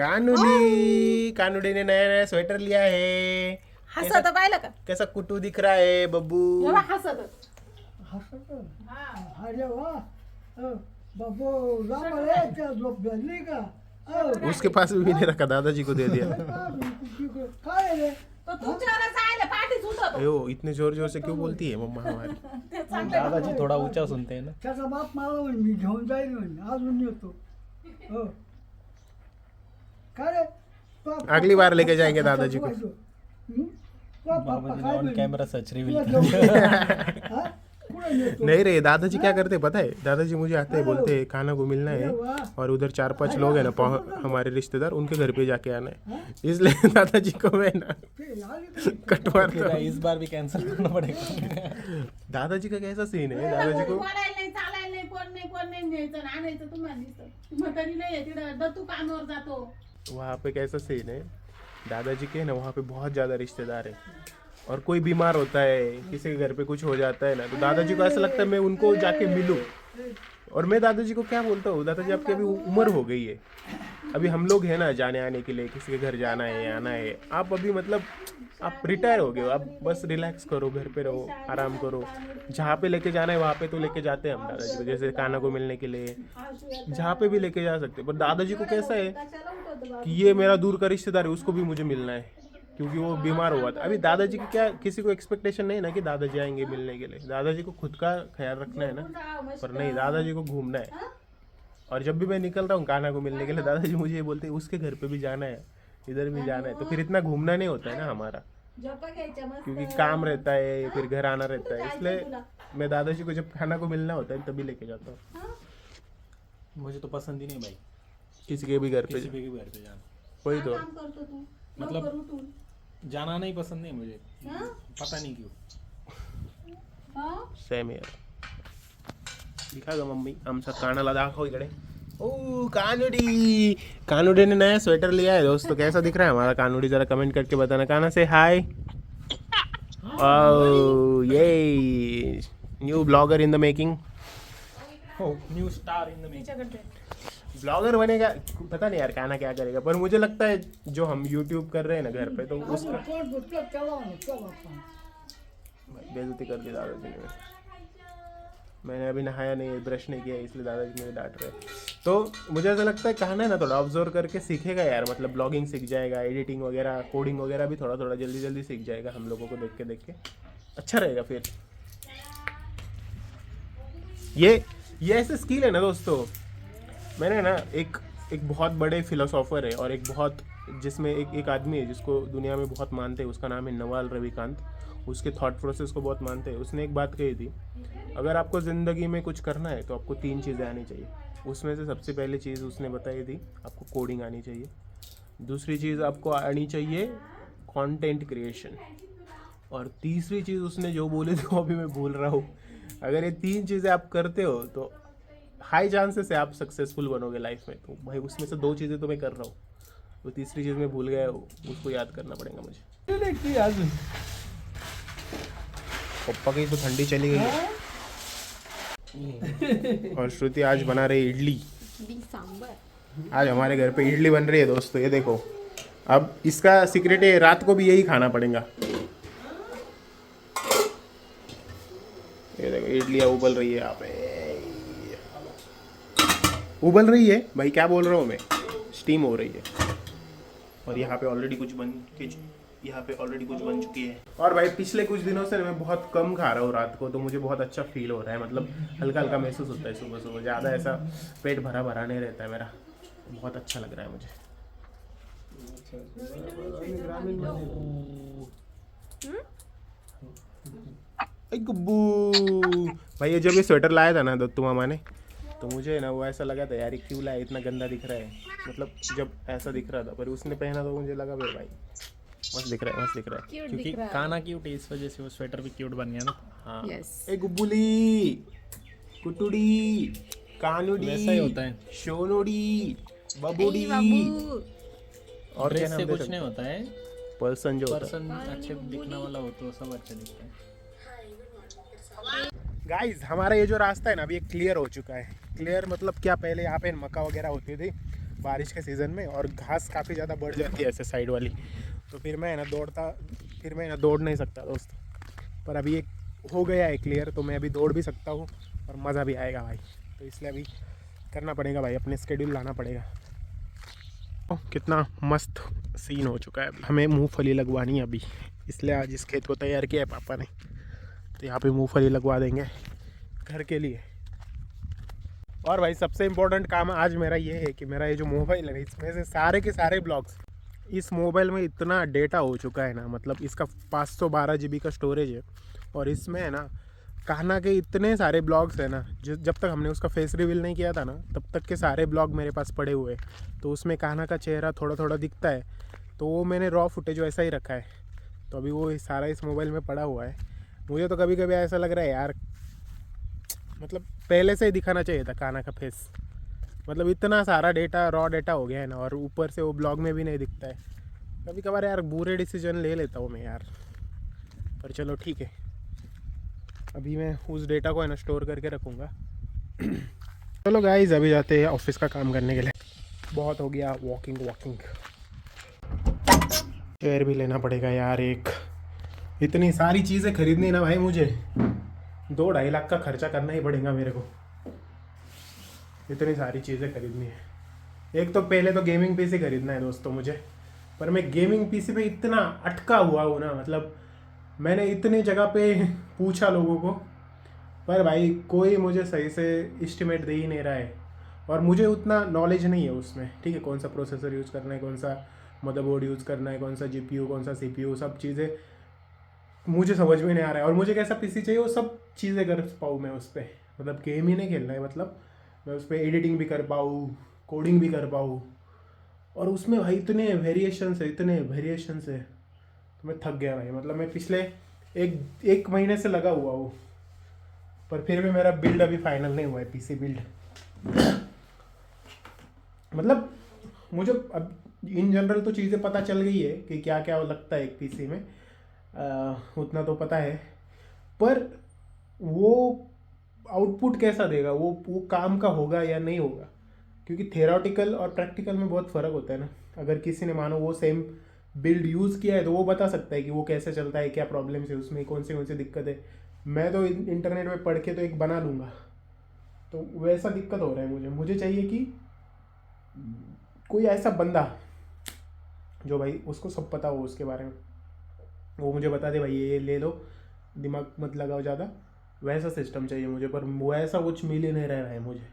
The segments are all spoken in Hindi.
कानुडीने नया नया स्वेटर लिया है. हसत पाहिलं का कैसा कुटू दिख रहा है बब्बू. एवढा हसत अरे वाह बाबू रामले क्या झोप झाली का उसके पास भी नहीं रखा, दादाजी को दे दिया. काय रे तो तुमच्यावर जायला पाठी सुटत अयो इतने जोर जोर से क्यों बोलती है मम्मा हमारी. दादाजी थोड़ा ऊंचा सुनते हैं ना. त्याचा बाप मला म्हणे मी घेऊन जाईल म्हणे अजून येतो हो काय रे अगली बार लेके जाएंगे दादाजी को. बाबाजी ने ऑन कैमरा सच रिवील नहीं रे, दादाजी क्या करते पता है, दादाजी मुझे आते हैं बोलते हैं खाना को मिलना है और उधर 4-5 लोग हैं ना हमारे रिश्तेदार, उनके घर पे जाके आना है, इसलिए दादाजी को मैं ना कटवाता हूं. इस बार भी कैंसिल करना पड़ेगा. दादाजी का कैसा सीन है, दादाजी को बोलायला नाही चालायला नाही कोण नाही न्यायचं आणि आणायचं तुम्हाला दिसतं म्हातारी नाही आहे तिकडं दत्तू कामावर जातो. वहाँ पे कैसा सीन है, दादाजी के ना वहाँ पे बहुत ज़्यादा रिश्तेदार है और कोई बीमार होता है, किसी के घर पे कुछ हो जाता है ना, तो दादाजी को ऐसा लगता है मैं उनको जाके मिलूं. और मैं दादाजी को क्या बोलता हूँ, दादाजी आपकी अभी उम्र हो गई है, अभी हम लोग हैं ना जाने आने के लिए, किसी के घर जाना है आना है, आप अभी मतलब आप रिटायर हो गए हो, आप बस रिलैक्स करो, घर पे रहो, आराम करो, जहाँ पे लेके जाना है वहाँ पे तो लेके जाते हैं हम दादाजी को, जैसे खाना को मिलने के लिए जहाँ पे भी लेके जा सकते हैं. पर दादाजी को कैसा है कि ये मेरा दूर का रिश्तेदार है, उसको भी मुझे मिलना है क्योंकि वो बीमार हुआ था. अभी दादाजी की क्या किसी को एक्सपेक्टेशन नहीं ना कि दादाजी आएंगे मिलने के लिए, दादाजी को खुद का ख्याल रखना है ना, पर नहीं दादाजी को घूमना है. और जब भी मैं निकलता हूँ कान्हा को मिलने के लिए, दादाजी मुझे ये बोलते हैं उसके घर पे भी जाना है, इधर भी जाना है, तो फिर इतना घूमना नहीं होता है ना हमारा, क्योंकि काम रहता है फिर घर आना रहता है, इसलिए मैं दादाजी को जब खाना को मिलना होता है तभी लेके जाता हूँ. मुझे तो पसंद ही नहीं भाई किसी के भी घर पे किसी के भी घर पे जाना. वही तो काम करतो तू मतलब जाना नहीं पसंद नहीं मुझे, पता नहीं क्यों. सेम यार. दिखा ग मम्मी आमचा कानाला दाखव इकडे. ओ कानुडी ने नया स्वेटर लिया है दोस्तों, कैसा दिख रहा है हमारा कानुडी, जरा कमेंट करके बताना. काना से हाय. ओह ये new blogger in the making. New star in the making. Blogger बनेगा पता नहीं यार काना क्या करेगा, पर मुझे लगता है जो हम यूट्यूब कर रहे हैं ना घर पे, तो उसका कोण गुटलं केला केला बेइज्जती कर दी दादाजी ने. मैंने अभी नहाया नहीं, ब्रश नहीं किया, इसलिए दादाजी मुझे डांट रहे. तो मुझे ऐसा लगता है कहना है ना थोड़ा ऑब्जर्व करके सीखेगा यार, मतलब ब्लॉगिंग सीख जाएगा, एडिटिंग वगैरह कोडिंग वगैरह भी थोड़ा थोड़ा जल्दी जल्दी सीख जाएगा हम लोगों को देख के अच्छा रहेगा. फिर ये ऐसे स्किल है ना दोस्तों. मैंने ना एक बहुत बड़े फिलोसोफर है और एक बहुत जिसमें एक आदमी है जिसको दुनिया में बहुत मानते हैं, उसका नाम है नवाल रविकांत. उसके थॉट प्रोसेस को बहुत मानते हैं. उसने एक बात कही थी, अगर आपको ज़िंदगी में कुछ करना है तो आपको 3 चीज़ें आनी चाहिए. उसमें से सबसे पहली चीज़ उसने बताई थी आपको कोडिंग आनी चाहिए, दूसरी चीज़ आपको आनी चाहिए कंटेंट क्रिएशन, और तीसरी चीज़ उसने जो बोली थी वो अभी मैं भूल रहा हूँ. अगर ये 3 चीज़ें आप करते हो तो हाई चांसेस है आप सक्सेसफुल बनोगे लाइफ में. तो भाई उसमें से 2 चीज़ें तो मैं कर रहा हूँ, वो तीसरी चीज़ मैं भूल गया, उसको याद करना पड़ेगा मुझे. पप्पा की तो ठंडी चली गई है. और श्रुति आज बना रही इडली. आज हमारे घर पे इडली बन रही है दोस्तों, ये देखो. अब इसका सीक्रेट है रात को भी यही खाना पड़ेगा. ये देखो इडलियाँ उबल रही है, यहाँ पे उबल रही है भाई, क्या बोल रहा हूँ मैं, स्टीम हो रही है. और यहाँ पे ऑलरेडी कुछ बन चुकी है. और भाई पिछले कुछ दिनों से मैं बहुत कम खा रहा हूँ रात को, तो मुझे बहुत अच्छा फील हो रहा है, मतलब हल्का हल्का महसूस होता है सुबह सुबह. ज़्यादा ऐसा पेट भरा भरा नहीं रहता है मेरा, बहुत अच्छा लग रहा है मुझे. गुब्बू भाई ये जब ये स्वेटर लाया था ना दत्तू मामा ने, तो मुझे ना वो ऐसा लगा था यार क्यों लाया, इतना गंदा दिख रहा है, मतलब जब ऐसा दिख रहा था, पर उसने पहना तो मुझे लगा भाई मस्त दिख रहा है. क्योंकि काना क्यूट है, इस वजह से वो स्वेटर भी क्यूट बन गया ना. हाँ ए गुब्बुली कुटुड़ी कानुड़ी वैसा ही होता है. शोनुड़ी बबुड़ी और क्या ड्रेस नाम से दे कुछ सकते नहीं होता है, पर्सन जो होता है. पर्सन अच्छे दिखने वाला हो तो सब अच्छा दिखता है. गाइस हमारा ये जो रास्ता है ना अभी ये क्लियर हो चुका है. क्लियर मतलब क्या, पहले यहाँ पे मक्का वगैरह होती थी, बारिश के सीज़न में, और घास काफ़ी ज़्यादा बढ़ जाती है ऐसे साइड वाली, तो फिर मैं दौड़ नहीं सकता दोस्त। पर अभी एक हो गया है क्लियर, तो मैं अभी दौड़ भी सकता हूँ और मज़ा भी आएगा भाई। तो इसलिए अभी करना पड़ेगा भाई, अपने स्केड्यूल लाना पड़ेगा। कितना मस्त सीन हो चुका है। हमें मूंगफली लगवानी है अभी, इसलिए आज इस खेत को तैयार किया है पापा ने। तो यहाँ पे मूंगफली लगवा देंगे घर के लिए। और भाई सबसे इम्पोर्टेंट काम आज मेरा ये है कि मेरा ये जो मोबाइल है, इसमें से सारे के सारे ब्लॉग्स, इस मोबाइल में इतना डेटा हो चुका है ना, मतलब इसका 512 GB का स्टोरेज है, और इसमें है ना कान्हा के इतने सारे ब्लॉग्स हैं ना, जब तक हमने उसका फेस रिवील नहीं किया था ना, तब तक के सारे ब्लॉग मेरे पास पड़े हुए हैं। तो उसमें कान्हा का चेहरा थोड़ा थोड़ा दिखता है, तो वो मैंने रॉ फुटेज वैसा ही रखा है। तो अभी वो सारा इस मोबाइल में पड़ा हुआ है। मुझे तो कभी कभी ऐसा लग रहा है यार, मतलब पहले से ही दिखाना चाहिए था कान्हा का फेस। मतलब इतना सारा डेटा, रॉ डेटा हो गया है ना, और ऊपर से वो ब्लॉग में भी नहीं दिखता है। कभी कभार यार बुरे डिसीजन ले लेता हूँ मैं यार, पर चलो ठीक है। अभी मैं उस डेटा को है ना स्टोर करके रखूँगा। चलो गाइस, अभी जाते हैं ऑफिस का काम करने के लिए। बहुत हो गया वॉकिंग। चेयर भी लेना पड़ेगा यार एक। इतनी सारी चीज़ें खरीदनी ना भाई, मुझे 2-2.5 लाख का खर्चा करना ही पड़ेगा मेरे को। इतनी सारी चीज़ें खरीदनी है। एक तो पहले तो गेमिंग पीसी खरीदना है दोस्तों मुझे, पर मैं गेमिंग पीसी पे इतना अटका हुआ हूँ ना, मतलब मैंने इतनी जगह पे पूछा लोगों को, पर भाई कोई मुझे सही से एस्टिमेट दे ही नहीं रहा है, और मुझे उतना नॉलेज नहीं है उसमें। ठीक है, कौन सा प्रोसेसर यूज़ करना है, कौन सा मदरबोर्ड यूज़ करना है, कौन सा GPU, कौन सा CPU, सब चीज़ें मुझे समझ में नहीं आ रहा है। और मुझे कैसा पीसी चाहिए, वो सब चीज़ें कर पाऊँ मैं उस पर। मतलब गेम ही नहीं खेलना है, मतलब मैं उस पर एडिटिंग भी कर पाऊँ, कोडिंग भी कर पाऊँ, और उसमें भाई इतने वेरिएशंस है, तो मैं थक गया भाई। मतलब मैं पिछले एक महीने से लगा हुआ हूँ, पर फिर भी मेरा बिल्ड अभी फाइनल नहीं हुआ है, पीसी बिल्ड। मतलब मुझे अब इन जनरल तो चीज़ें पता चल गई है कि क्या क्या लगता है एक पीसी में, उतना तो पता है, पर वो आउटपुट कैसा देगा, वो काम का होगा या नहीं होगा, क्योंकि थेरोटिकल और प्रैक्टिकल में बहुत फ़र्क होता है ना। अगर किसी ने मानो वो सेम बिल्ड यूज़ किया है, तो वो बता सकता है कि वो कैसे चलता है, क्या प्रॉब्लम्स है उसमें, कौन सी दिक्कत है। मैं तो इंटरनेट में पढ़ के तो एक बना लूँगा, तो वैसा दिक्कत हो रहा है मुझे चाहिए कि कोई ऐसा बंदा जो भाई उसको सब पता हो उसके बारे में, वो मुझे बता दे भाई ये ले लो, दिमाग मत लगाओ ज़्यादा, वैसा सिस्टम चाहिए मुझे। पर वो ऐसा कुछ मिल ही नहीं रहा है मुझे।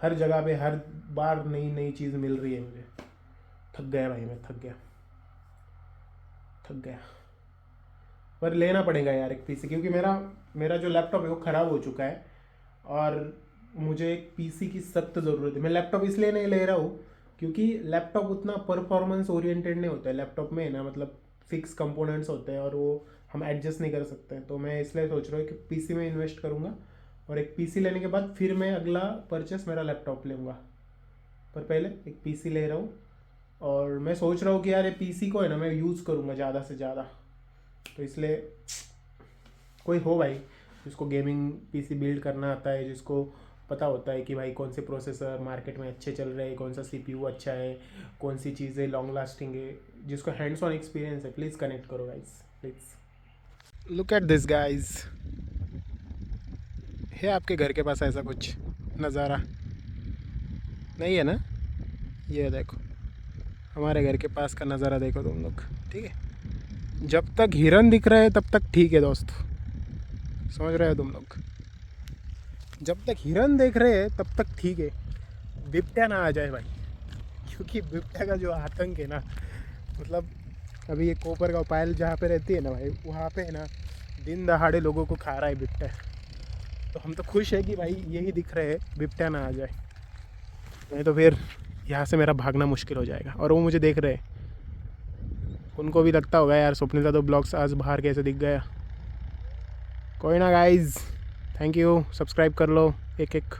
हर जगह पे हर बार नई चीज़ मिल रही है मुझे। थक गया भाई, मैं थक गया। पर लेना पड़ेगा यार एक पीसी, क्योंकि मेरा जो लैपटॉप है वो ख़राब हो चुका है, और मुझे एक पीसी की सख्त ज़रूरत है। मैं लैपटॉप इसलिए नहीं ले रहा हूँ क्योंकि लैपटॉप उतना परफॉर्मेंस ओरिएंटेड नहीं होता है। लैपटॉप में ना मतलब फिक्स कंपोनेंट्स होते हैं, और वो हम एडजस्ट नहीं कर सकते हैं। तो मैं इसलिए सोच रहा हूँ कि पीसी में इन्वेस्ट करूँगा, और एक पीसी लेने के बाद फिर मैं अगला परचेस मेरा लैपटॉप लूँगा। पर पहले एक पीसी ले रहा हूँ, और मैं सोच रहा हूँ कि यार ये पीसी को है ना मैं यूज़ करूँगा ज़्यादा से ज़्यादा। तो इसलिए कोई हो भाई जिसको गेमिंग पीसी बिल्ड करना आता है, जिसको पता होता है कि भाई कौन से प्रोसेसर मार्केट में अच्छे चल रहे हैं, कौन सा CPU अच्छा है, कौन सी चीज़ें लॉन्ग लास्टिंग है, जिसको हैंड्स ऑन एक्सपीरियंस है, प्लीज़ कनेक्ट करो guys please. Look at this guys, है आपके घर के पास ऐसा कुछ नज़ारा? नहीं है ना? ये देखो हमारे घर के पास का नज़ारा देखो तुम लोग, ठीक है। जब तक हिरन दिख रहे हैं तब तक ठीक है दोस्त, समझ रहे हो तुम लोग? जब तक हिरन देख रहे हैं तब तक ठीक है, बिबट्या ना आ जाए भाई, क्योंकि बिबट्या का जो आतंक है ना, मतलब अभी ये कोपर का पायल जहाँ पे रहती है ना भाई, वहाँ पे है ना दिन दहाड़े लोगों को खा रहा है बिबट्या। तो हम तो खुश है कि भाई यही दिख रहे हैं, बिबट्या ना आ जाए, नहीं तो फिर यहाँ से मेरा भागना मुश्किल हो जाएगा। और वो मुझे देख रहे हैं, उनको भी लगता होगा यार स्वप्निल तो ब्लॉग्स आज बाहर कैसे दिख गया। कोई ना गाइज, थैंक यू। सब्सक्राइब कर लो एक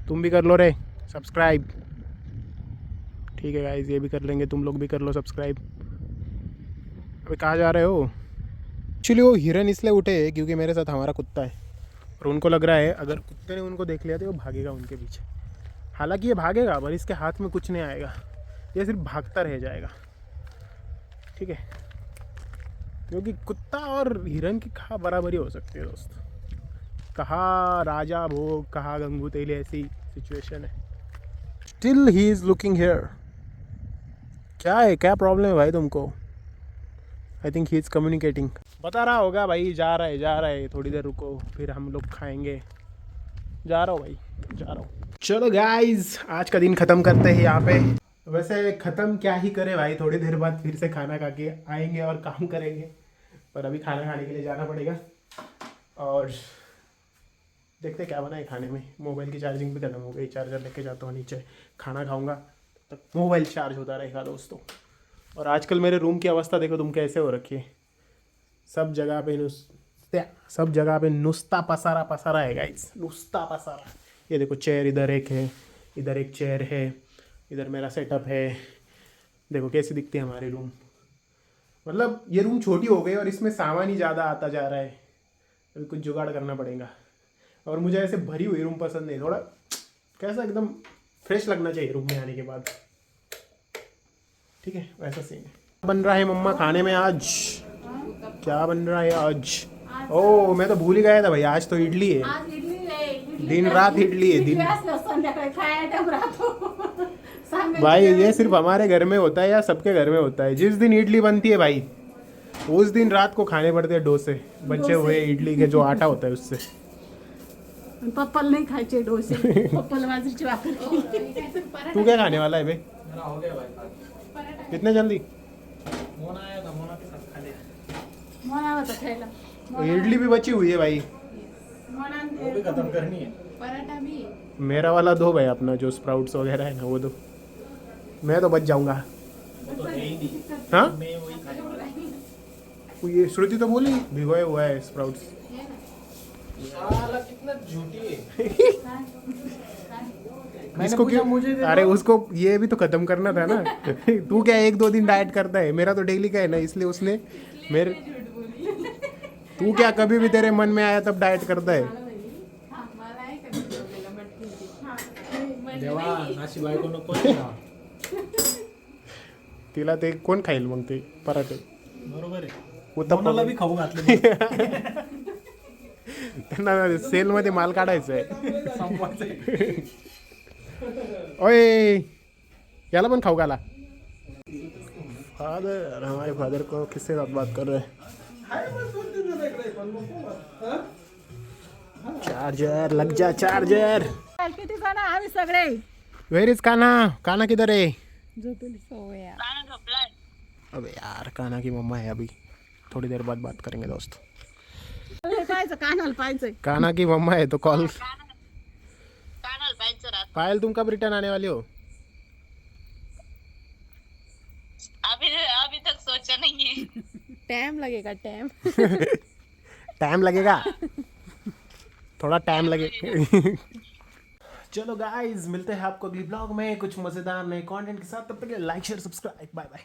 तुम भी कर लो रे सब्सक्राइब, ठीक है गाइज, ये भी कर लेंगे, तुम लोग भी कर लो सब्सक्राइब। अभी कहाँ जा रहे हो? एक्चुअली वो हिरन इसलिए उठे क्योंकि मेरे साथ हमारा कुत्ता है, और उनको लग रहा है अगर कुत्ते ने उनको देख लिया तो वो भागेगा उनके पीछे। हालांकि ये भागेगा पर इसके हाथ में कुछ नहीं आएगा, ये सिर्फ भागता रह जाएगा, ठीक है। क्योंकि कुत्ता और हिरन की कहाँ बराबरी हो सकती है दोस्त, कहाँ राजा भोग कहाँ गंगू तेली, ऐसी सिचुएशन है। Still he is looking here. क्या है, क्या प्रॉब्लम है भाई तुमको? I think he is communicating, बता रहा होगा भाई जा रहा है, थोड़ी देर रुको फिर हम लोग खाएंगे। जा रहा हूँ भाई, जा रहा हूँ। चलो गाइज, आज का दिन ख़त्म करते हैं यहाँ पे। वैसे ख़त्म क्या ही करे भाई, थोड़ी देर बाद फिर से खाना खा के आएंगे और काम करेंगे, पर अभी खाना खाने के लिए जाना पड़ेगा और देखते क्या बना है खाने में। मोबाइल की चार्जिंग भी खत्म हो गई, चार्जर लेके जाता हूँ नीचे, खाना खाऊंगा तब मोबाइल चार्ज होता रहेगा दोस्तों। और आजकल मेरे रूम की अवस्था देखो तुम कैसे हो रखी है, सब जगह पे नुस्ता पसारा है गाइस, नुस्ता पसारा। ये देखो चेयर इधर एक है, इधर एक चेयर है, इधर मेरा सेटअप है, देखो कैसे दिखते हैं हमारे रूम। मतलब ये रूम छोटी हो गई और इसमें सामान ही ज़्यादा आता जा रहा है, अभी कुछ जुगाड़ करना पड़ेगा। और मुझे ऐसे भरी हुई रूम पसंद नहीं, थोड़ा कैसा एकदम फ्रेश लगना चाहिए रूम में आने के बाद, ठीक है, वैसा सीन है। बन रहा है मम्मा खाने में आज, क्या बन रहा है आज? ओ मैं तो भूल ही गया था भाई, आज तो इडली है, आज इडली आहे, इडली दिन रात इडली है, दिन असलं संध्याकाळी खाया टाइम राहतो सांगायचं भाई। ये सिर्फ हमारे घर में होता है या सबके घर में होता है? जिस दिन इडली बनती है भाई उस दिन रात को खाने पड़ते हैं डोसे, बचे हुए इडली के जो आटा होता है उससे। पप्पाला नहीं खायचे डोसे, पप्पाला बाजरीची भाकर। तू क्या खाने वाला है भाई? मेरा हो गया भाई, कितने जल्दी? मोना आया था, मोना के साथ खा लिया। मोना होता खायला, इडली भी बची हुई है भाई, मोना वो भी खत्म करनी है। पराठा भी। मेरा वाला दो भाई, अपना जो स्प्राउट्स वगैरह है ना वो दो, मैं तो बच जाऊंगा। वो तो है ही नहीं, हाँ मैं वही खा लूंगा। ये श्रुति तो बोली भिगोया हुआ है स्प्राउट्स। साला कितना झूठी है। इसको क्यों? मुझे अरे उसको ये भी तो खत्म करना था ना तू क्या 1-2 दिन डाइट करता है, मेरा तो डेली का है ना, इसलिए उसने मेरे, तू क्या कभी भी तेरे मन में आया तब डाइट करता है? देवा नाशी बायको नको ना. तिला ते कोण खाईल मग ते पराठे? बरोबर आहे. उत्तप्पा कोणाला बी खाऊ घातले त्यांना सेलमध्ये माल काढायचा आहे. संपवायचंय. ओए याला पण खाऊ घाला. फादर, हमारे फादर को किससे बात कर रहे हैं? चार्जर लग जा, चार्जर. किती जण आम्ही सगळे. वेयर इज काना? काना किधर है? झोपेली सवय. अबे यार काना की मम्मा है, अभी थोड़ी देर बाद बात करेंगे दोस्त. पाहायचं कानाला पाहायचंय. काना की मम्मा है तो कॉल. पायल तुम कब रिटर्न आने वाली हो? अभी तक सोचा नहीं है. टाइम लगेगा टाइम. टाइम लगेगा, थोड़ा टाइम लगेगा. चलो गाइस, मिलते हैं आपको अगली ब्लॉग में कुछ मजेदार नए कंटेंट के साथ. तब तक के लिए like share subscribe, bye bye.